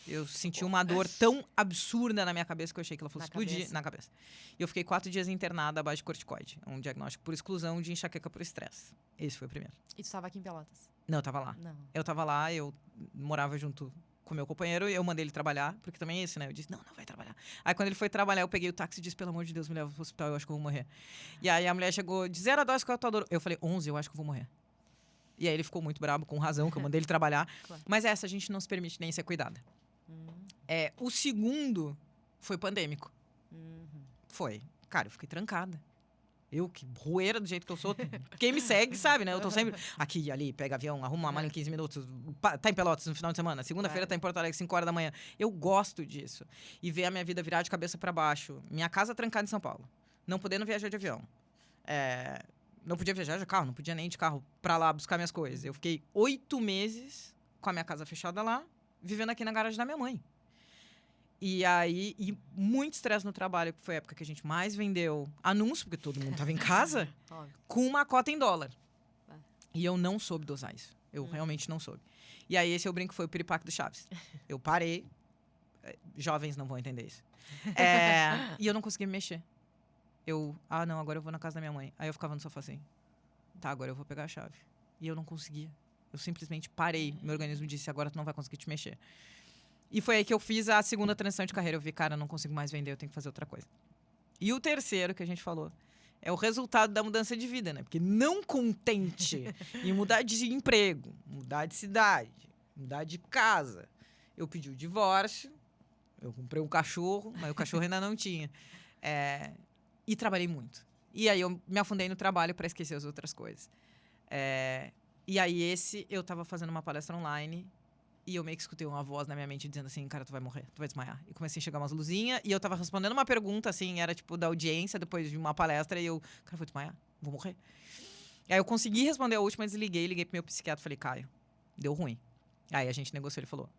Eu senti uma dor tão absurda na minha cabeça que eu achei que ela fosse explodir na cabeça. E eu fiquei 4 dias internada à base de corticoide. Um diagnóstico por exclusão de enxaqueca por estresse. Esse foi o primeiro. E tu estava aqui em Pelotas? Não, eu tava lá. Não. Eu tava lá, eu morava junto com meu companheiro, e eu mandei ele trabalhar, porque também é isso, né? Eu disse, não vai trabalhar. Aí quando ele foi trabalhar, eu peguei o táxi e disse, pelo amor de Deus, me leva pro hospital, eu acho que eu vou morrer. E aí a mulher chegou, de 0 a 10, qual é a tua dor? Eu falei, 11, eu acho que eu vou morrer. E aí ele ficou muito bravo, com razão, que eu mandei ele trabalhar. Claro. Mas essa a gente não se permite nem ser cuidada. O segundo foi pandêmico. Foi. Cara, eu fiquei trancada. Eu, que roeira do jeito que eu sou, quem me segue sabe, né? Eu tô sempre aqui e ali, pega avião, arruma uma mala em 15 minutos, tá em Pelotas no final de semana, segunda-feira tá em Porto Alegre, 5 horas da manhã. Eu gosto disso. E ver a minha vida virar de cabeça para baixo. Minha casa trancada em São Paulo. Não podendo viajar de avião. Não podia viajar de carro, não podia nem de carro pra lá buscar minhas coisas. Eu fiquei 8 meses com a minha casa fechada lá, vivendo aqui na garagem da minha mãe. E aí, muito estresse no trabalho, que foi a época que a gente mais vendeu anúncio, porque todo mundo tava em casa, com uma cota em dólar. E eu não soube dosar isso. Eu realmente não soube. E aí, esse eu brinco foi o piripaque do Chaves. Eu parei. Jovens não vão entender isso. E eu não conseguia me mexer. Não, agora eu vou na casa da minha mãe. Aí eu ficava no sofá assim. Tá, agora eu vou pegar a chave. E eu não conseguia. Eu simplesmente parei. Meu organismo disse, agora tu não vai conseguir te mexer. E foi aí que eu fiz a segunda transição de carreira. Eu vi, cara, eu não consigo mais vender, eu tenho que fazer outra coisa. E o terceiro que a gente falou é o resultado da mudança de vida, né? Porque não contente em mudar de emprego, mudar de cidade, mudar de casa, eu pedi o divórcio, eu comprei um cachorro, mas o cachorro ainda não tinha. E trabalhei muito. E aí eu me afundei no trabalho para esquecer as outras coisas. E aí eu estava fazendo uma palestra online E eu meio que escutei uma voz na minha mente dizendo assim, cara, tu vai morrer, tu vai desmaiar. E comecei a chegar umas luzinhas. E eu tava respondendo uma pergunta, assim, era tipo da audiência, depois de uma palestra. E eu, cara, vou desmaiar, vou morrer. E aí eu consegui responder a última, desliguei, liguei pro meu psiquiatra. Falei, Caio, deu ruim. Aí a gente negociou, ele falou,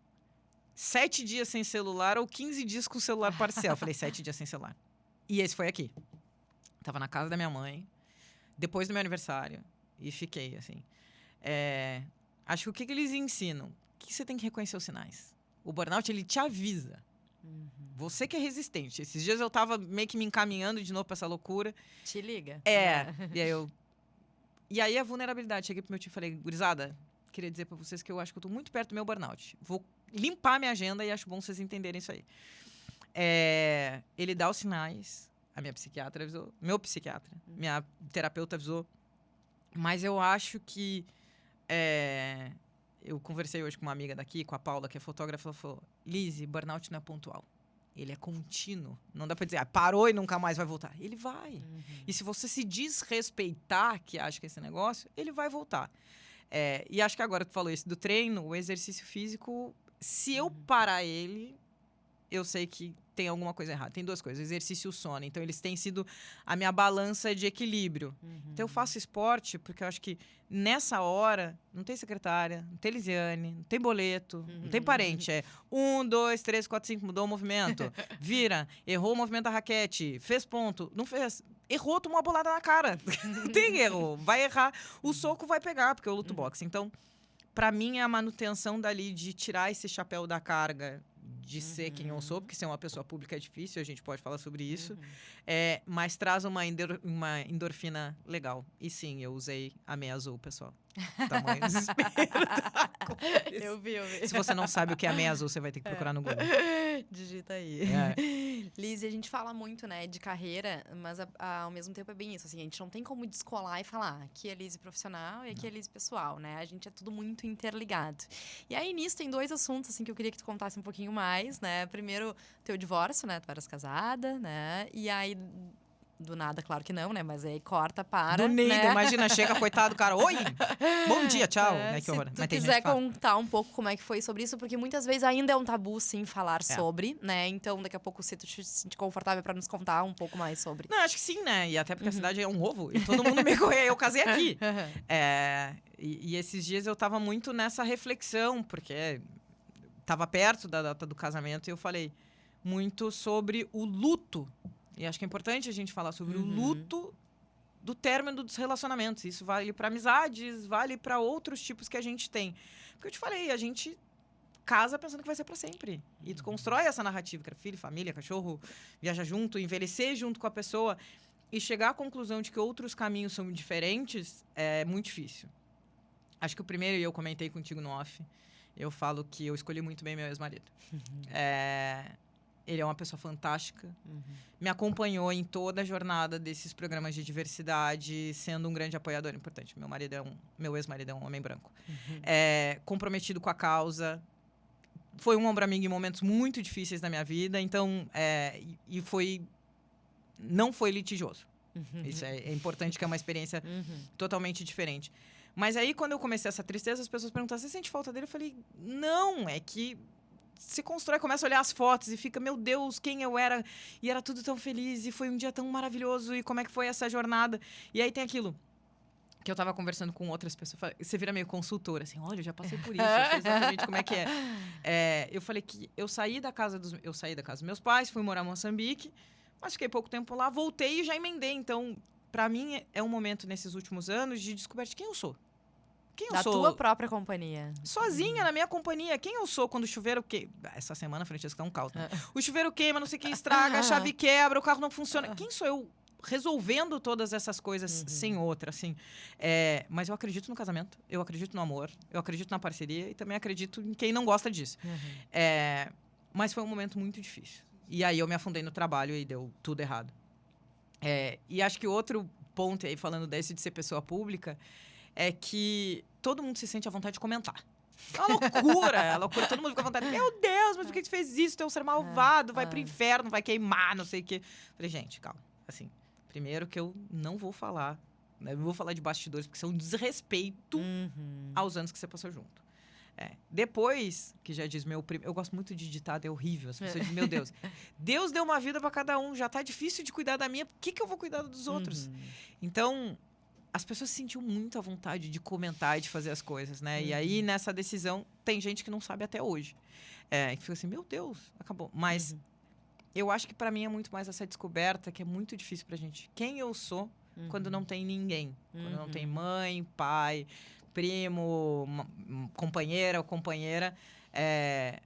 7 dias sem celular ou 15 dias com o celular parcial. Eu falei, 7 dias sem celular. E esse foi aqui. Tava na casa da minha mãe, depois do meu aniversário. E fiquei, assim. Acho que o que eles ensinam? Que você tem que reconhecer os sinais. O burnout, ele te avisa. Você que é resistente. Esses dias eu tava meio que me encaminhando de novo pra essa loucura. Te liga. E aí a vulnerabilidade. Cheguei pro meu tio e falei, gurizada, queria dizer pra vocês que eu acho que eu tô muito perto do meu burnout. Vou limpar minha agenda e acho bom vocês entenderem isso aí. Ele dá os sinais. A minha psiquiatra avisou. Meu psiquiatra. Minha terapeuta avisou. Mas eu acho que... Eu conversei hoje com uma amiga daqui, com a Paula, que é fotógrafa. Ela falou, Lizzy, burnout não é pontual. Ele é contínuo. Não dá pra dizer, parou e nunca mais vai voltar. Ele vai. E se você se desrespeitar, que acha que é esse negócio, ele vai voltar. E acho que agora tu falou isso do treino, o exercício físico, se eu parar ele, eu sei que tem alguma coisa errada. Tem 2 coisas, exercício e o sono. Então, eles têm sido a minha balança de equilíbrio. Então, eu faço esporte porque eu acho que nessa hora não tem secretária, não tem Lisiane, não tem boleto, não tem parente. 1, 2, 3, 4, 5, mudou o movimento. Vira, errou o movimento da raquete, fez ponto, não fez... Errou, tomou uma bolada na cara. Não tem erro. Vai errar, o soco vai pegar, porque eu luto boxe. Então, pra mim, é a manutenção dali de tirar esse chapéu da carga de ser quem eu sou, porque ser uma pessoa pública é difícil, a gente pode falar sobre isso, mas traz uma endorfina legal. E sim, eu usei a meia azul, pessoal. Tamanho desespero. Eu vi. Se você não sabe o que é a meia azul, você vai ter que procurar no Google. Digita aí. Liz, a gente fala muito, né, de carreira, mas ao mesmo tempo é bem isso, assim, a gente não tem como descolar e falar, aqui é Liz profissional e aqui é Liz pessoal, né? A gente é tudo muito interligado. E aí, nisso, tem 2 assuntos, assim, que eu queria que tu contasse um pouquinho mais, né? Primeiro, teu divórcio, né? Tu eras casada, né? E aí... Do nada, claro que não, né? Mas aí corta, para, do nada, né? imagina, chega, coitado, cara, oi, bom dia, tchau, né, que horror. Se tu quiser contar um pouco como é que foi sobre isso, porque muitas vezes ainda é um tabu, sim, falar sobre, né? Então, daqui a pouco, se tu te sentir confortável pra nos contar um pouco mais sobre. Não, acho que sim, né? E até porque a cidade é um ovo, e todo mundo me conhece, eu casei aqui. E esses dias eu tava muito nessa reflexão, porque tava perto da data do casamento, e eu falei muito sobre o luto. E acho que é importante a gente falar sobre o luto do término dos relacionamentos. Isso vale para amizades, vale para outros tipos que a gente tem. Porque eu te falei, a gente casa pensando que vai ser para sempre. E tu constrói essa narrativa, que era filho, família, cachorro, viaja junto, envelhecer junto com a pessoa. E chegar à conclusão de que outros caminhos são diferentes é muito difícil. Acho que o primeiro, e eu comentei contigo no off, eu falo que eu escolhi muito bem meu ex-marido. Ele é uma pessoa fantástica. Me acompanhou em toda a jornada desses programas de diversidade, sendo um grande apoiador importante. Meu ex-marido é um homem branco. Comprometido com a causa. Foi um ombro amigo em momentos muito difíceis da minha vida. Então, não foi litigioso. Isso é importante, que é uma experiência totalmente diferente. Mas aí, quando eu comecei essa tristeza, as pessoas perguntavam, você sente falta dele? Eu falei, não, é que se constrói, começa a olhar as fotos e fica, meu Deus, quem eu era, e era tudo tão feliz, e foi um dia tão maravilhoso, e como é que foi essa jornada? E aí tem aquilo que eu tava conversando com outras pessoas, você vira meio consultora, assim, olha, eu já passei por isso, eu sei exatamente como é que é. Eu falei que eu saí da casa dos meus pais, fui morar em Moçambique, mas fiquei pouco tempo lá, voltei e já emendei. Então, pra mim, é um momento nesses últimos anos de descoberta de quem eu sou. Quem eu sou? Da tua própria companhia. Sozinha, na minha companhia. Quem eu sou quando o chuveiro queima? Essa semana, Francesca, é um caos, né? O chuveiro queima, não sei o que, estraga, a chave quebra, o carro não funciona. Quem sou eu resolvendo todas essas coisas sem outra, assim? Mas eu acredito no casamento, eu acredito no amor, eu acredito na parceria e também acredito em quem não gosta disso. Mas foi um momento muito difícil. E aí eu me afundei no trabalho e deu tudo errado. E acho que outro ponto aí, falando desse de ser pessoa pública, é que todo mundo se sente à vontade de comentar. É uma loucura, todo mundo fica à vontade. Meu Deus, mas por que você fez isso? Tu é um ser malvado, vai pro inferno, vai queimar, não sei o quê. Falei, gente, calma. Assim, primeiro que eu não vou falar, né? Eu vou falar de bastidores, porque isso é um desrespeito aos anos que você passou junto. Depois, que já diz eu gosto muito de ditado, é horrível. As pessoas dizem, meu Deus, Deus deu uma vida para cada um, já tá difícil de cuidar da minha, por que eu vou cuidar dos outros? Então, as pessoas se sentiam muito à vontade de comentar e de fazer as coisas, né? E aí, nessa decisão, tem gente que não sabe até hoje. Que fica assim, meu Deus, acabou. Mas eu acho que para mim é muito mais essa descoberta que é muito difícil pra gente. Quem eu sou quando não tem ninguém? Quando não tem mãe, pai, primo, companheira ou companheira.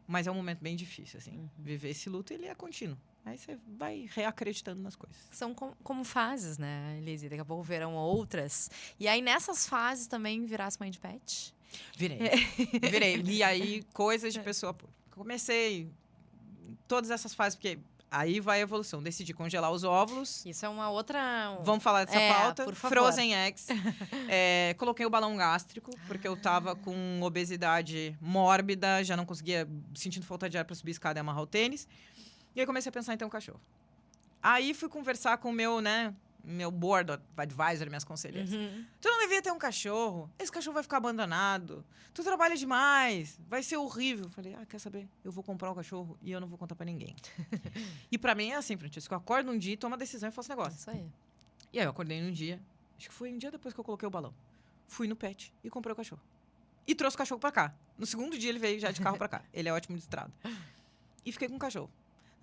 Mas é um momento bem difícil, assim. Viver esse luto, ele é contínuo. Aí você vai reacreditando nas coisas. São como fases, né, Elise? Daqui a pouco verão outras. E aí, nessas fases, também virasse mãe de pet? Virei. E aí, coisas de pessoa pública. Comecei todas essas fases, porque aí vai a evolução. Decidi congelar os óvulos. Isso é uma outra... Vamos falar dessa pauta. Por favor. Frozen eggs. Coloquei o balão gástrico, porque eu tava com obesidade mórbida, já não conseguia, sentindo falta de ar para subir a escada e amarrar o tênis. E aí comecei a pensar em ter um cachorro. Aí fui conversar com o meu board advisor, minhas conselheiras. Tu não devia ter um cachorro. Esse cachorro vai ficar abandonado. Tu trabalha demais. Vai ser horrível. Falei, quer saber? Eu vou comprar um cachorro e eu não vou contar pra ninguém. E pra mim é assim, Francisco. Eu acordo um dia, tomo a decisão e faço negócio. Isso aí. E aí eu acordei num dia. Acho que foi um dia depois que eu coloquei o balão. Fui no pet e comprei o cachorro. E trouxe o cachorro pra cá. No segundo dia ele veio já de carro pra cá. Ele é ótimo de estrada. E fiquei com o cachorro.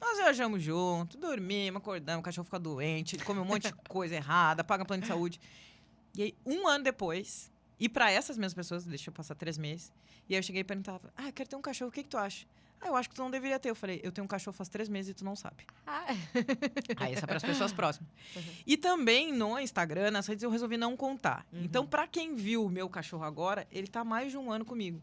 Nós viajamos junto, dormimos, acordamos, o cachorro fica doente, ele come um monte de coisa errada, paga plano de saúde. E aí, 1 ano depois, e pra essas mesmas pessoas, deixa eu passar 3 meses, e aí eu cheguei e perguntava, eu quero ter um cachorro, o que tu acha? Eu acho que tu não deveria ter. Eu falei, eu tenho um cachorro faz 3 meses e tu não sabe. Aí essa é para as pessoas próximas. E também no Instagram, nas redes, eu resolvi não contar. Então, pra quem viu o meu cachorro agora, ele tá mais de 1 ano comigo.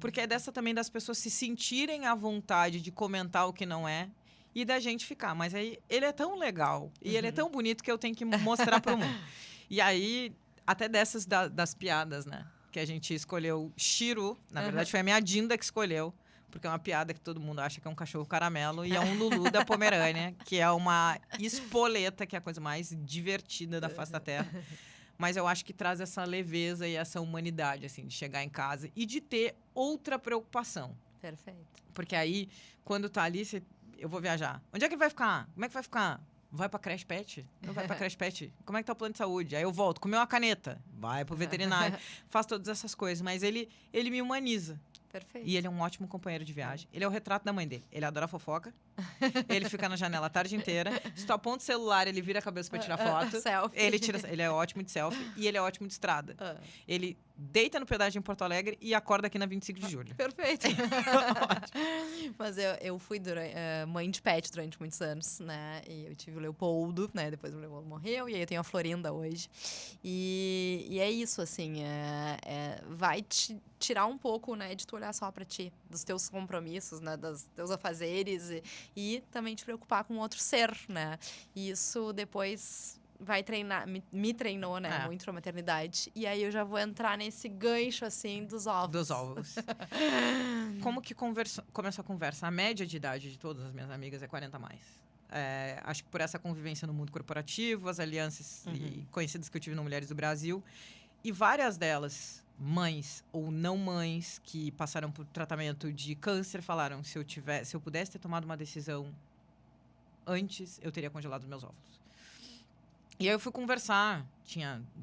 Porque é dessa também das pessoas se sentirem à vontade de comentar o que não é, e da gente ficar. Mas aí, ele é tão legal e ele é tão bonito que eu tenho que mostrar pro mundo. E aí, até dessas das piadas, né? Que a gente escolheu Chiru. Na verdade, foi a minha Dinda que escolheu. Porque é uma piada que todo mundo acha que é um cachorro caramelo. E é um Lulu da Pomerânia, que é uma espoleta, que é a coisa mais divertida da face da Terra. Mas eu acho que traz essa leveza e essa humanidade, assim, de chegar em casa e de ter outra preocupação. Perfeito. Porque aí, quando tá ali, eu vou viajar. Onde é que ele vai ficar? Como é que vai ficar? Vai pra creche pet? Não vai pra creche pet? Como é que tá o plano de saúde? Aí eu volto, comeu uma caneta, vai pro veterinário, faz todas essas coisas. Mas ele me humaniza. Perfeito. E ele é um ótimo companheiro de viagem. Ele é o retrato da mãe dele. Ele adora fofoca. Ele fica na janela a tarde inteira. Se tu aponta o celular, ele vira a cabeça pra tirar foto. Selfie. Ele é ótimo de selfie e ele é ótimo de estrada. Ele deita no pedágio em Porto Alegre e acorda aqui na 25 de julho. Perfeito. Mas eu fui mãe de pet durante muitos anos, né? E eu tive o Leopoldo, né? Depois o Leopoldo morreu. E aí eu tenho a Florinda hoje. E é isso, assim. Vai te tirar um pouco, né? De tu olhar só pra ti. Dos teus compromissos, né? Dos teus afazeres. E também te preocupar com outro ser, né? E isso depois vai treinar, me treinou, né? Muito pra maternidade. E aí eu já vou entrar nesse gancho, assim, dos ovos. Dos ovos. Como que começou a conversa? A média de idade de todas as minhas amigas é 40 a mais. Acho que por essa convivência no mundo corporativo, as alianças conhecidas que eu tive no Mulheres do Brasil. E várias delas, mães ou não mães, que passaram por tratamento de câncer, falaram, se eu pudesse ter tomado uma decisão antes, eu teria congelado meus óvulos. E aí eu fui conversar,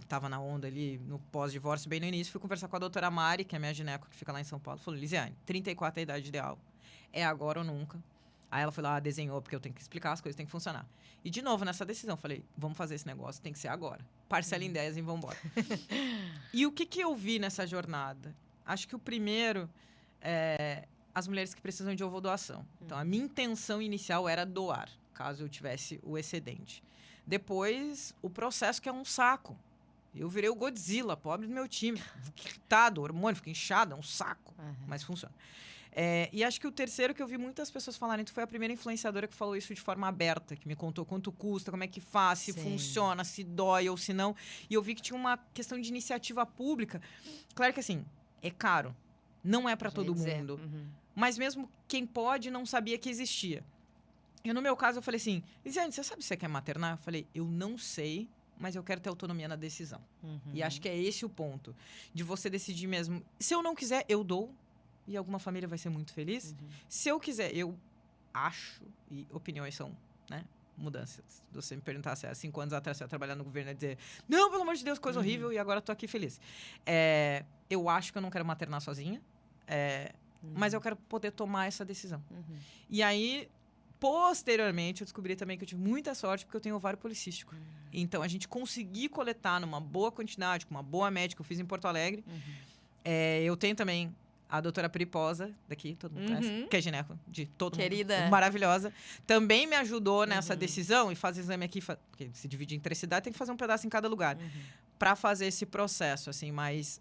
tava na onda ali, no pós-divórcio, bem no início, fui conversar com a doutora Mari, que é a minha gineco, que fica lá em São Paulo. Falou, Lisiane, 34 é a idade ideal. É agora ou nunca. Aí ela foi lá, desenhou, porque eu tenho que explicar, as coisas têm que funcionar. E, de novo, nessa decisão, falei, vamos fazer esse negócio, tem que ser agora. Parcela em 10 e vamos embora. E o que eu vi nessa jornada? Acho que o primeiro é as mulheres que precisam de ovodoação. Então, a minha intenção inicial era doar, caso eu tivesse o excedente. Depois, o processo que é um saco. Eu virei o Godzilla, pobre do meu time. Fico irritado, hormônio, fico inchado, é um saco. Mas funciona. E acho que o terceiro que eu vi muitas pessoas falarem, tu foi a primeira influenciadora que falou isso de forma aberta, que me contou quanto custa, como é que faz, se funciona, se dói ou se não. E eu vi que tinha uma questão de iniciativa pública. Claro que assim, é caro. Não é para todo mundo. Mas mesmo quem pode não sabia que existia. E no meu caso eu falei assim, Lisiane, você sabe se você quer maternar? Eu falei, eu não sei, mas eu quero ter autonomia na decisão. E acho que é esse o ponto. De você decidir mesmo. Se eu não quiser, eu dou. e alguma família vai ser muito feliz. Se eu quiser, eu acho, e opiniões são, né, mudanças. Se você me perguntasse há 5 anos atrás, você ia trabalhar no governo e dizer, não, pelo amor de Deus, coisa horrível, e agora tô aqui feliz. Eu acho que eu não quero maternar sozinha, mas eu quero poder tomar essa decisão. E aí, posteriormente, eu descobri também que eu tive muita sorte porque eu tenho ovário policístico. Então, a gente conseguir coletar numa boa quantidade, com uma boa média que eu fiz em Porto Alegre. Eu tenho também a doutora Priposa, daqui, todo mundo conhece, que é gineco de todo Querida. mundo. Maravilhosa. Também me ajudou nessa decisão e faz exame aqui, porque se divide em 3 cidades, tem que fazer um pedaço em cada lugar. Para fazer esse processo, assim, mas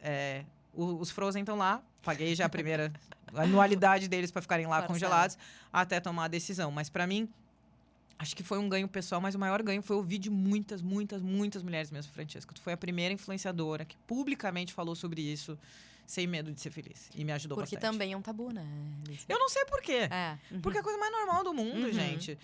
os Frozen estão lá, paguei já a primeira anualidade deles para ficarem lá congelados, até tomar a decisão. Mas para mim, acho que foi um ganho pessoal, mas o maior ganho foi ouvir de muitas mulheres mesmo, Francesca. Tu foi a primeira influenciadora que publicamente falou sobre isso, sem medo de ser feliz. E me ajudou bastante. Porque também é um tabu, né? Eu não sei por quê. Porque é a coisa mais normal do mundo, gente.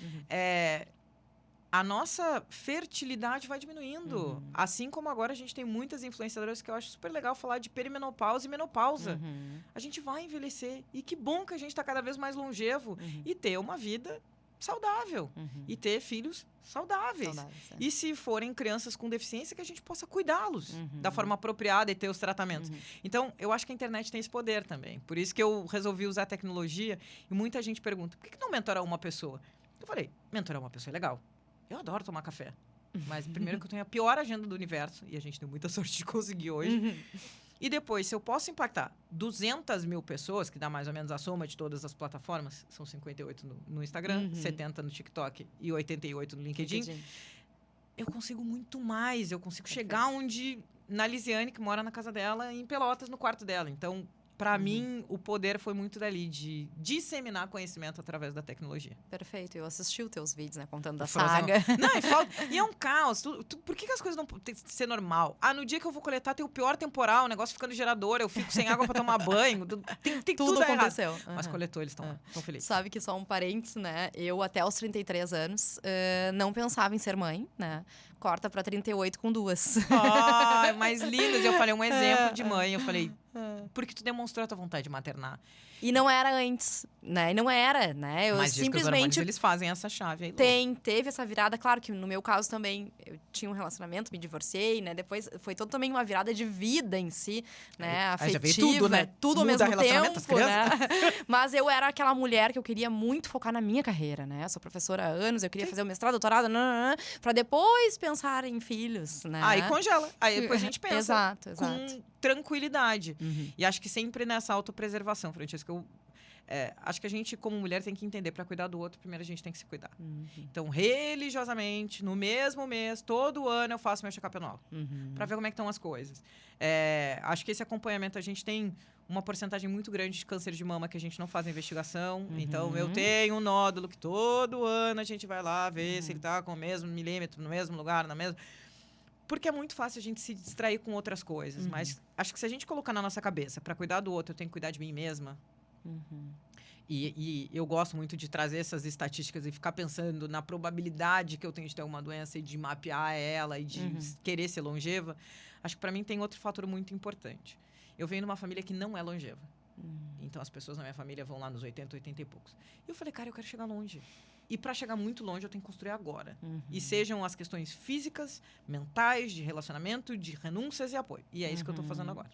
A nossa fertilidade vai diminuindo. Assim como agora a gente tem muitas influenciadoras que eu acho super legal falar de perimenopausa e menopausa. A gente vai envelhecer. E que bom que a gente está cada vez mais longevo e ter uma vida saudável. E ter filhos saudáveis. E se forem crianças com deficiência, que a gente possa cuidá-los da forma apropriada e ter os tratamentos. Então, eu acho que a internet tem esse poder também. Por isso que eu resolvi usar a tecnologia. E muita gente pergunta, por que não mentorar uma pessoa? Eu falei, mentorar uma pessoa é legal. Eu adoro tomar café. Mas primeiro que eu tenho a pior agenda do universo. E a gente tem muita sorte de conseguir hoje. E depois, se eu posso impactar 200 mil pessoas, que dá mais ou menos a soma de todas as plataformas, são 58 no Instagram, 70 no TikTok e 88 no LinkedIn, eu consigo muito mais. Eu consigo chegar onde... Na Lisiane, que mora na casa dela, em Pelotas, no quarto dela. Então, para mim, o poder foi muito dali, de disseminar conhecimento através da tecnologia. Perfeito. Eu assisti os teus vídeos, né? Contando da Frozen. saga. Não, e é um caos. Por que as coisas não têm que ser normal? No dia que eu vou coletar, tem o pior temporal, o negócio fica no gerador, eu fico sem água para tomar banho. Tem tudo aconteceu. Errado. Mas coletou, eles estão felizes. Sabe que só um parênteses, né? Eu, até os 33 anos, não pensava em ser mãe, né? Corta para 38 com 2. Mais lindas. E eu falei, um exemplo de mãe. Eu falei, porque tu demonstrou a tua vontade de maternar. E não era antes, né? E não era, né? Eu mas simplesmente... eles fazem essa chave aí. Teve essa virada. Claro que no meu caso também, eu tinha um relacionamento, me divorciei, né? Depois foi todo também uma virada de vida em si, né? Afetiva. Já veio tudo, né? Tudo ao mesmo tempo, né? Crianças. Mas eu era aquela mulher que eu queria muito focar na minha carreira, né? Eu sou professora há anos, eu queria fazer o mestrado, doutorado, para depois pensar em filhos, né? Aí congela. Aí depois a gente pensa. Exato. Com tranquilidade. E acho que sempre nessa autopreservação, Francesca, eu acho que a gente, como mulher, tem que entender, para cuidar do outro, primeiro a gente tem que se cuidar. Então, religiosamente, no mesmo mês, todo ano eu faço meu check-up anual, para ver como é que estão as coisas. Acho que esse acompanhamento, a gente tem uma porcentagem muito grande de câncer de mama que a gente não faz a investigação. Então, eu tenho um nódulo que todo ano a gente vai lá ver se ele está com o mesmo milímetro, no mesmo lugar, na mesma... Porque é muito fácil a gente se distrair com outras coisas. Mas acho que se a gente colocar na nossa cabeça, para cuidar do outro, eu tenho que cuidar de mim mesma. E eu gosto muito de trazer essas estatísticas e ficar pensando na probabilidade que eu tenho de ter uma doença e de mapear ela e de querer ser longeva. Acho que para mim tem outro fator muito importante. Eu venho de uma família que não é longeva. Então as pessoas na minha família vão lá nos 80, 80 e poucos. E eu falei, cara, eu quero chegar longe. E para chegar muito longe, eu tenho que construir agora. E sejam as questões físicas, mentais, de relacionamento, de renúncias e apoio. E é isso que eu estou fazendo agora.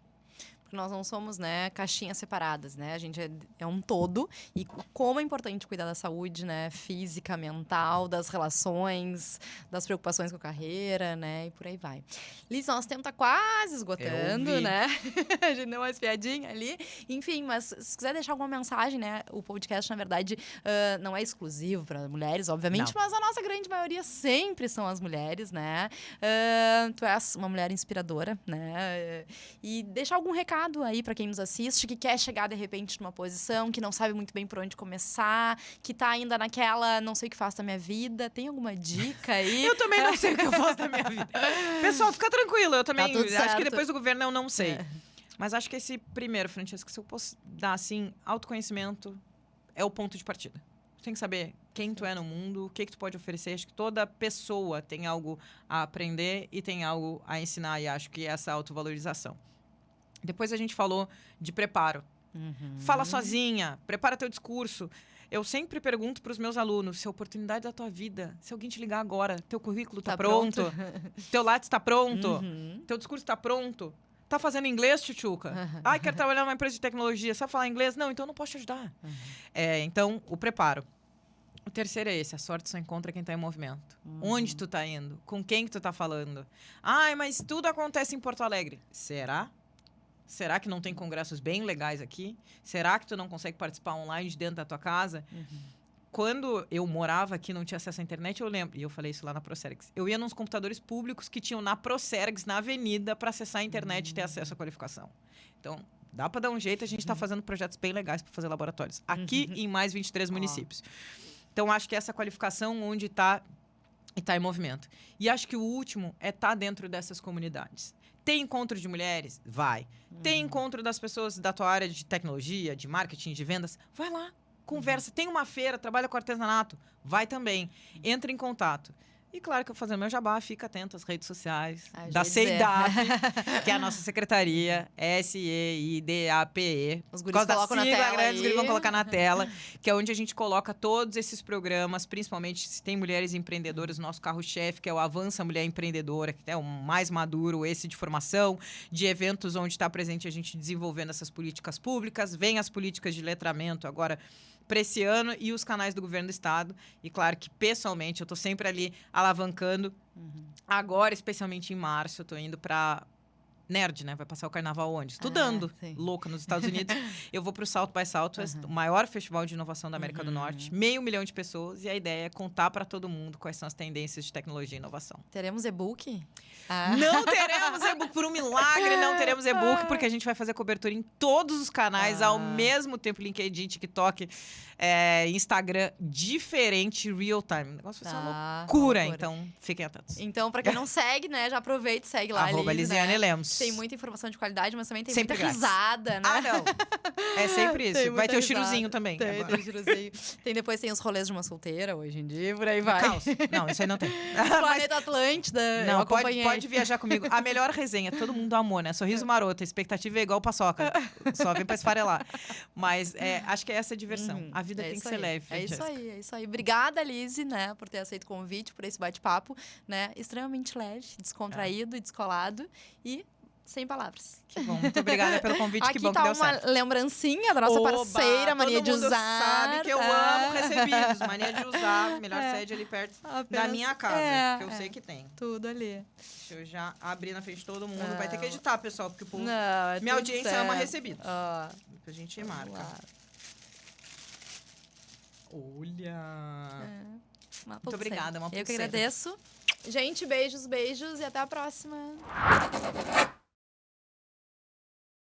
Nós não somos, né, caixinhas separadas, né? A gente é um todo. E como é importante cuidar da saúde, né? Física, mental, das relações, das preocupações com a carreira, né? E por aí vai. Liz, nosso tempo tá quase esgotando, né? A gente deu uma espiadinha ali. Enfim, mas se quiser deixar alguma mensagem, né? O podcast, na verdade, não é exclusivo para mulheres, obviamente. Não. Mas a nossa grande maioria sempre são as mulheres, né? Tu és uma mulher inspiradora, né? E deixar algum recado aí para quem nos assiste, que quer chegar de repente numa posição, que não sabe muito bem por onde começar, que tá ainda naquela não sei o que faço da minha vida. Tem alguma dica aí? Eu também não sei o que eu faço da minha vida. Pessoal, fica tranquilo. Eu também acho que depois do governo eu não sei. Mas acho que esse primeiro, Francesca, se eu posso dar assim, autoconhecimento é o ponto de partida. Tu tem que saber quem tu é no mundo, o que tu pode oferecer. Acho que toda pessoa tem algo a aprender e tem algo a ensinar. E acho que essa autovalorização. Depois a gente falou de preparo. Fala sozinha, prepara teu discurso. Eu sempre pergunto para os meus alunos, se a oportunidade da tua vida, se alguém te ligar agora, teu currículo está pronto? Teu Lattes está pronto? Teu discurso está pronto? Tá fazendo inglês, tchutchuca? Ai, quero trabalhar numa empresa de tecnologia, sabe falar inglês? Não, então eu não posso te ajudar. Então, o preparo. O terceiro é esse, a sorte só encontra quem está em movimento. Onde tu tá indo? Com quem que tu tá falando? Ai, mas tudo acontece em Porto Alegre. Será? Será que não tem congressos bem legais aqui? Será que tu não consegue participar online de dentro da tua casa? Quando eu morava aqui, não tinha acesso à internet, eu lembro, e eu falei isso lá na Procergs, eu ia nos computadores públicos que tinham na Procergs, na avenida, para acessar a internet e ter acesso à qualificação. Então, dá para dar um jeito, a gente está fazendo projetos bem legais para fazer laboratórios. Aqui em mais 23 municípios. Então, acho que essa qualificação onde está em movimento. E acho que o último é estar dentro dessas comunidades. Tem encontro de mulheres? Vai. Tem encontro das pessoas da tua área de tecnologia, de marketing, de vendas? Vai lá, conversa. Tem uma feira, trabalha com artesanato? Vai também. Entra em contato. E claro que eu fazendo meu jabá, fica atento às redes sociais da CEIDAP, que é a nossa secretaria, SEIDAPE. Os guris colocam na tela. Os guris vão colocar na tela, que é onde a gente coloca todos esses programas, principalmente se tem mulheres empreendedoras, nosso carro-chefe, que é o Avança Mulher Empreendedora, que é o mais maduro, esse de formação, de eventos onde está presente a gente desenvolvendo essas políticas públicas, vem as políticas de letramento agora para esse ano e os canais do governo do estado. E claro que, pessoalmente, eu estou sempre ali alavancando. Agora, especialmente em março, eu estou indo para Nerd, né? Vai passar o carnaval onde? Estudando. Louca, nos Estados Unidos. Eu vou para o South by Southwest, o maior festival de inovação da América do Norte. 500 mil de pessoas. E a ideia é contar para todo mundo quais são as tendências de tecnologia e inovação. Teremos e-book? Não teremos e-book. Por um milagre, não teremos e-book, porque a gente vai fazer cobertura em todos os canais ao mesmo tempo. LinkedIn, TikTok, Instagram, diferente, real time. O negócio vai ser uma loucura. Então, fiquem atentos. Então, para quem não segue, né, já aproveita e segue lá. @Lisiane Lemos. Tem muita informação de qualidade, mas também tem sempre muita risada, né? Não. É sempre isso. Vai ter o chiruzinho também. Tem o chiruzinho. Depois tem os rolês de uma solteira hoje em dia, por aí vai. Não, isso aí não tem. Planeta Atlântida, não, pode viajar comigo. A melhor resenha, todo mundo amou, né? Sorriso maroto, a expectativa é igual paçoca. Só vem pra esfarelar. Mas acho que é essa a diversão. A vida tem que ser leve. É isso aí. Obrigada, Lise, né, por ter aceito o convite, por esse bate-papo, né? Extremamente leve, descontraído e descolado. E sem palavras. Que bom. Muito obrigada pelo convite. Aqui que bom tá que deu certo. Uma lembrancinha da nossa parceira, Mania de Usar. Sabe que eu amo recebidos. Mania de Usar. Melhor sede ali perto da minha casa. Que eu sei que tem. Tudo ali. Deixa eu já abrir na frente de todo mundo. Vai ter que editar, pessoal, porque o povo... minha audiência ama recebidos. A gente marca. Olha! Muito obrigada. Eu que agradeço. Gente, beijos e até a próxima.